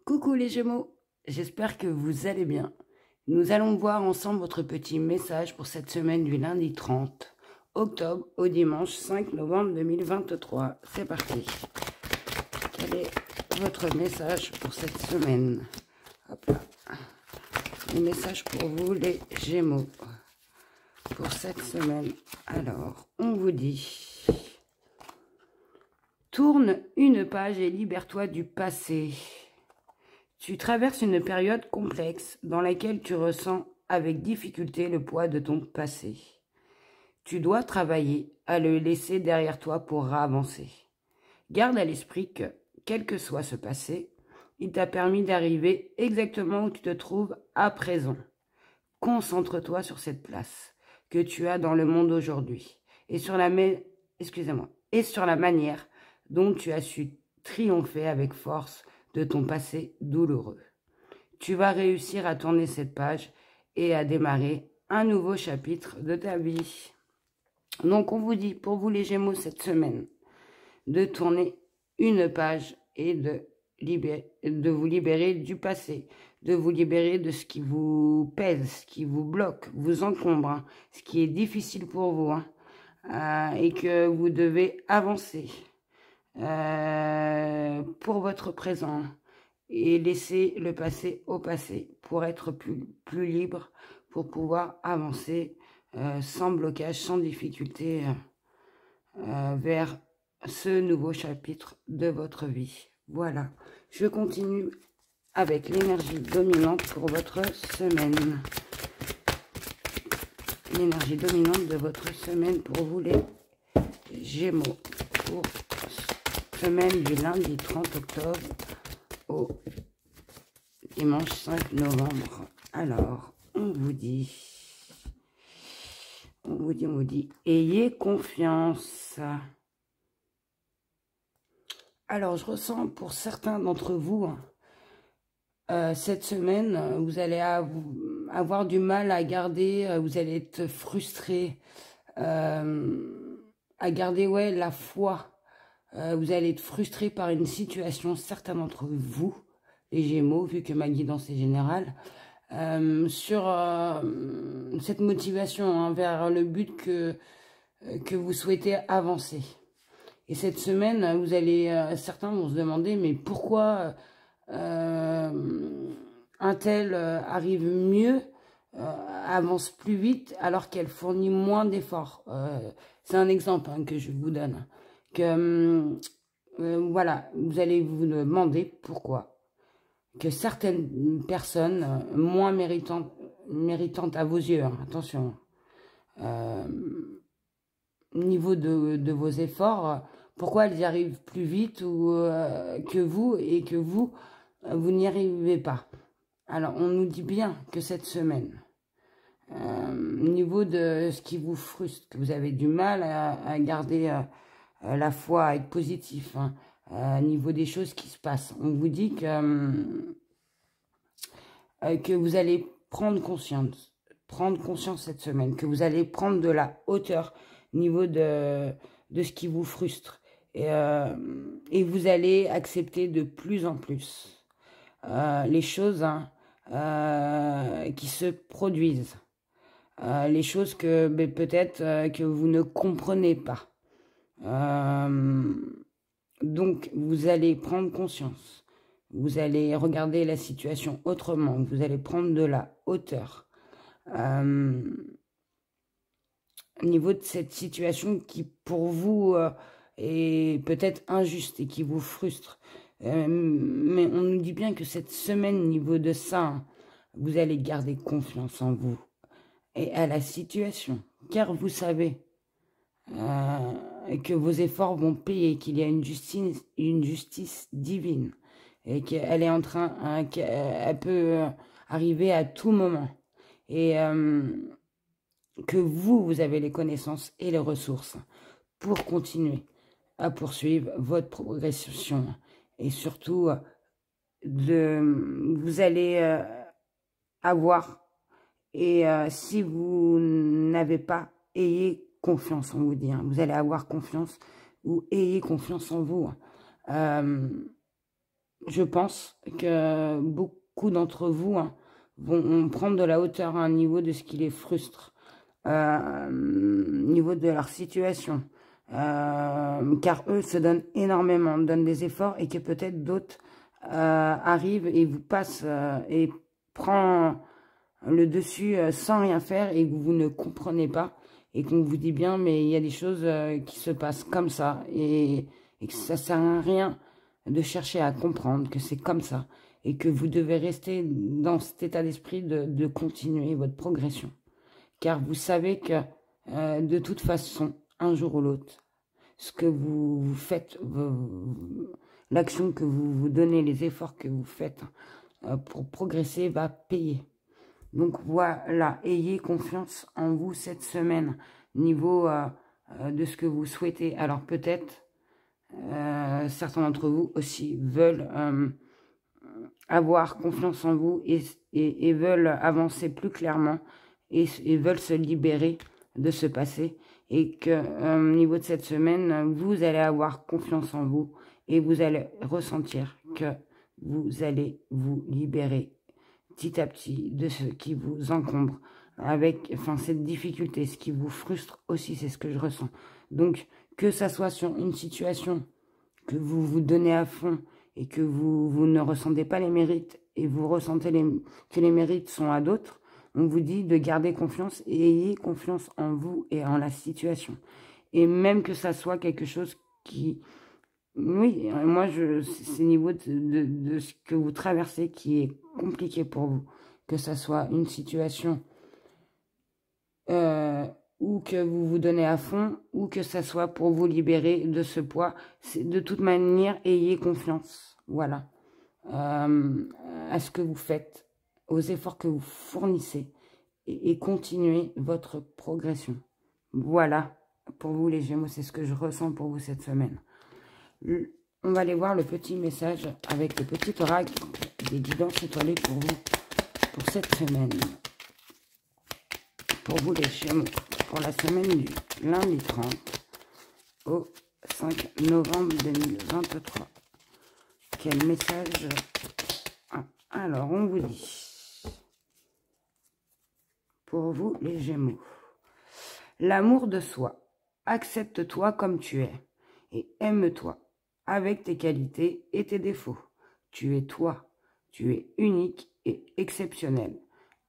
Coucou les Gémeaux, j'espère que vous allez bien. Nous allons voir ensemble votre petit message pour cette semaine du lundi 30 octobre au dimanche 5 novembre 2023. C'est parti. Quel est votre message pour cette semaine? Hop là. Le message pour vous les Gémeaux pour cette semaine. Alors, on vous dit: tourne une page et libère-toi du passé. Tu traverses une période complexe dans laquelle tu ressens avec difficulté le poids de ton passé. Tu dois travailler à le laisser derrière toi pour avancer. Garde à l'esprit que, quel que soit ce passé, il t'a permis d'arriver exactement où tu te trouves à présent. Concentre-toi sur cette place que tu as dans le monde aujourd'hui et sur la manière dont tu as su triompher avec force de ton passé douloureux. Tu vas réussir à tourner cette page et à démarrer un nouveau chapitre de ta vie. Donc on vous dit, pour vous les Gémeaux cette semaine, de tourner une page et de vous libérer du passé, de vous libérer de ce qui vous pèse, ce qui vous bloque, vous encombre, hein, ce qui est difficile pour vous, et que vous devez avancer pour votre présent et laisser le passé au passé pour être plus libre, pour pouvoir avancer sans blocage, sans difficulté vers ce nouveau chapitre de votre vie. Voilà, je continue avec l'énergie dominante pour votre semaine. L'énergie dominante de votre semaine pour vous les Gémeaux pour semaine du lundi 30 octobre au dimanche 5 novembre. Alors, on vous dit, ayez confiance. Alors, je ressens pour certains d'entre vous, cette semaine, vous allez avoir du mal à garder, vous allez être frustré, à garder la foi. Vous allez être frustré par une situation, certains d'entre vous, les Gémeaux, vu que ma guidance est générale, sur cette motivation vers le but que vous souhaitez avancer. Et cette semaine, vous allez, certains vont se demander, mais pourquoi un tel arrive mieux, avance plus vite, alors qu'elle fournit moins d'efforts. C'est un exemple que je vous donne. Voilà, vous allez vous demander pourquoi. Que certaines personnes moins méritantes à vos yeux, attention, au niveau de vos efforts, pourquoi elles y arrivent plus vite que vous et que vous n'y arrivez pas. Alors, on nous dit bien que cette semaine, au niveau de ce qui vous frustre, que vous avez du mal à garder la foi, à être positif, au niveau des choses qui se passent. On vous dit que vous allez prendre conscience cette semaine, que vous allez prendre de la hauteur au niveau de ce qui vous frustre. Et vous allez accepter de plus en plus les choses qui se produisent. Les choses que peut-être que vous ne comprenez pas. Donc, vous allez prendre conscience. Vous allez regarder la situation autrement. Vous allez prendre de la hauteur. Au niveau de cette situation qui, pour vous, est peut-être injuste et qui vous frustre. Mais on nous dit bien que cette semaine, au niveau de ça, vous allez garder confiance en vous et à la situation. Car vous savez que vos efforts vont payer, qu'il y a une justice divine et qu'elle est en train, qu'elle peut arriver à tout moment et que vous avez les connaissances et les ressources pour continuer à poursuivre votre progression et surtout vous allez avoir et si vous n'avez pas, ayez confiance, on vous dit. Vous allez avoir confiance ou ayez confiance en vous. je pense que beaucoup d'entre vous vont prendre de la hauteur à un niveau de ce qui les frustre, niveau de leur situation. Car eux se donnent énormément, donnent des efforts et que peut-être d'autres arrivent et vous passent et prend le dessus sans rien faire et que vous ne comprenez pas et qu'on vous dit bien mais il y a des choses qui se passent comme ça et que ça sert à rien de chercher à comprendre que c'est comme ça et que vous devez rester dans cet état d'esprit de continuer votre progression. Car vous savez que de toute façon, un jour ou l'autre, ce que vous faites, l'action que vous vous donnez, les efforts que vous faites pour progresser va payer. Donc voilà, ayez confiance en vous cette semaine, niveau de ce que vous souhaitez. Alors peut-être, certains d'entre vous aussi veulent avoir confiance en vous et veulent avancer plus clairement et veulent se libérer de ce passé. Et que au niveau de cette semaine, vous allez avoir confiance en vous et vous allez ressentir que vous allez vous libérer petit à petit de ce qui vous encombre avec cette difficulté, ce qui vous frustre aussi, c'est ce que je ressens. Donc, que ça soit sur une situation que vous vous donnez à fond et que vous ne ressentez pas les mérites et vous ressentez que les mérites sont à d'autres, on vous dit de garder confiance et ayez confiance en vous et en la situation. Et même que ça soit quelque chose qui... Oui, moi, c'est au niveau de ce que vous traversez qui est compliqué pour vous. Que ça soit une situation ou que vous vous donnez à fond, ou que ça soit pour vous libérer de ce poids. De toute manière, ayez confiance, voilà, à ce que vous faites, aux efforts que vous fournissez, et continuez votre progression. Voilà, pour vous les Gémeaux, c'est ce que je ressens pour vous cette semaine. On va aller voir le petit message avec le petit oracle des guidances étoilées pour vous, pour cette semaine. Pour vous les Gémeaux, pour la semaine du lundi 30 au 5 novembre 2023. Quel message? Alors, on vous dit, pour vous les Gémeaux, l'amour de soi, accepte-toi comme tu es et aime-toi avec tes qualités et tes défauts. Tu es toi, tu es unique et exceptionnel.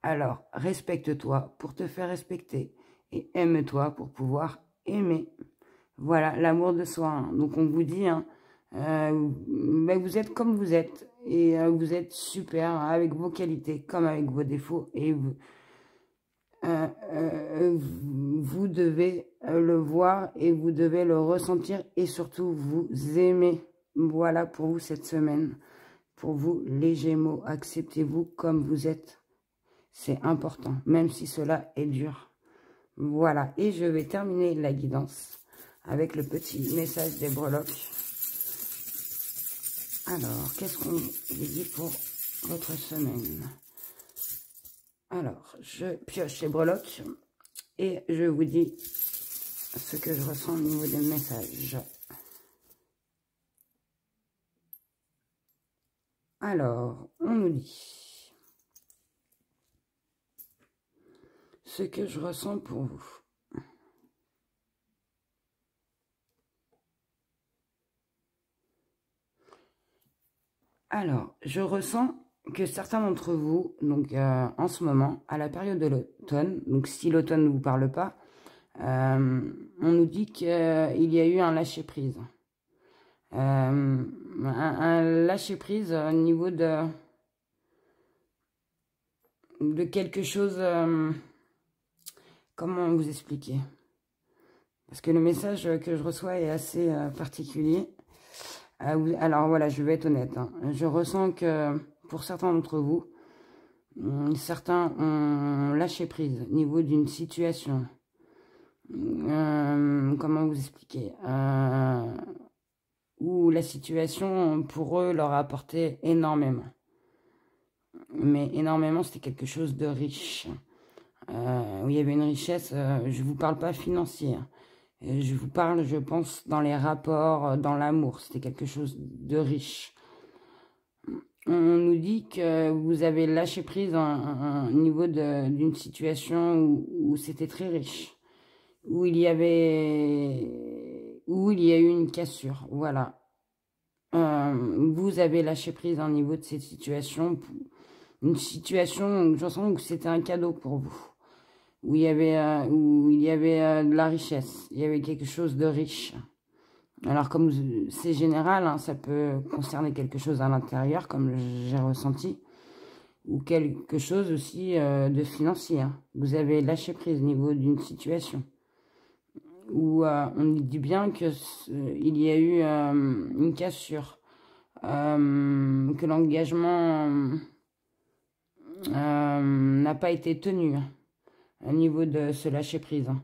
Alors, respecte-toi pour te faire respecter et aime-toi pour pouvoir aimer. Voilà, l'amour de soi. Hein. Donc, on vous dit, vous êtes comme vous êtes et vous êtes super avec vos qualités comme avec vos défauts et vous devez le voir et vous devez le ressentir et surtout vous aimer. Voilà pour vous cette semaine. Pour vous, les Gémeaux, acceptez-vous comme vous êtes. C'est important, même si cela est dur. Voilà, et je vais terminer la guidance avec le petit message des breloques. Alors, qu'est-ce qu'on dit pour votre semaine? Alors, je pioche les breloques et je vous dis ce que je ressens au niveau des messages. Alors, on nous dit ce que je ressens pour vous. Alors, je ressens que certains d'entre vous, donc en ce moment, à la période de l'automne, donc si l'automne ne vous parle pas, on nous dit qu'il y a eu un lâcher-prise. Un lâcher-prise au niveau de quelque chose... comment vous expliquer? Parce que le message que je reçois est assez particulier. Alors voilà, je vais être honnête. Hein. Je ressens que pour certains d'entre vous, certains ont lâché prise au niveau d'une situation. Comment vous expliquer? Où la situation, pour eux, leur a apporté énormément. Mais énormément, c'était quelque chose de riche. Où il y avait une richesse, je ne vous parle pas financière. Je vous parle, je pense, dans les rapports, dans l'amour. C'était quelque chose de riche. On nous dit que vous avez lâché prise au niveau d'une situation où c'était très riche, où il y a eu une cassure, voilà. Vous avez lâché prise au niveau de cette situation, une situation où je sens que c'était un cadeau pour vous, où il y avait de la richesse, il y avait quelque chose de riche. Alors comme c'est général, hein, ça peut concerner quelque chose à l'intérieur, comme j'ai ressenti, ou quelque chose aussi de financier, hein. Vous avez lâché prise au niveau d'une situation où on dit bien que il y a eu une cassure, que l'engagement n'a pas été tenu, hein, au niveau de ce lâcher prise, hein.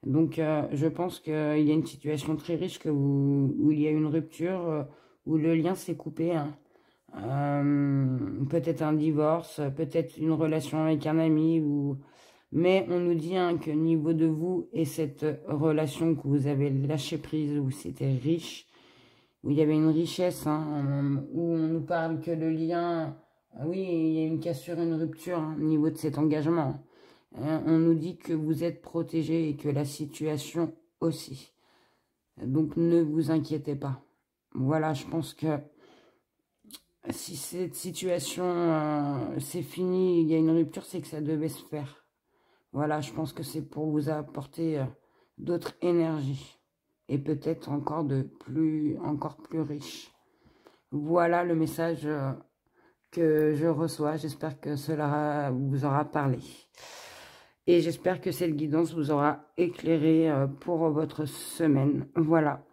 Donc je pense qu'il y a une situation très riche où il y a une rupture, où le lien s'est coupé, hein. Peut-être un divorce, peut-être une relation avec un ami, mais on nous dit, hein, que au niveau de vous et cette relation que vous avez lâché prise, où c'était riche, où il y avait une richesse, hein, où on nous parle que le lien, oui, il y a une cassure, une rupture, hein, au niveau de cet engagement. On nous dit que vous êtes protégé et que la situation aussi. Donc ne vous inquiétez pas. Voilà, je pense que si cette situation c'est fini, il y a une rupture, c'est que ça devait se faire. Voilà, je pense que c'est pour vous apporter d'autres énergies et peut-être encore plus riches. Voilà le message que je reçois. J'espère que cela vous aura parlé. Et j'espère que cette guidance vous aura éclairé pour votre semaine. Voilà.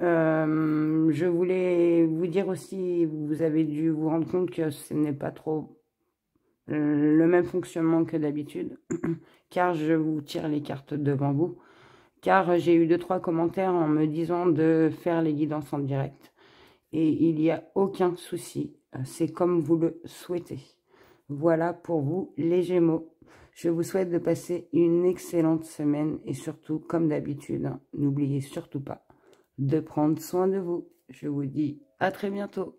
Je voulais vous dire aussi, vous avez dû vous rendre compte que ce n'est pas trop le même fonctionnement que d'habitude, car je vous tire les cartes devant vous, car j'ai eu 2-3 commentaires en me disant de faire les guidances en direct. Et il n'y a aucun souci, c'est comme vous le souhaitez. Voilà pour vous les Gémeaux. Je vous souhaite de passer une excellente semaine et surtout, comme d'habitude, n'oubliez surtout pas de prendre soin de vous. Je vous dis à très bientôt.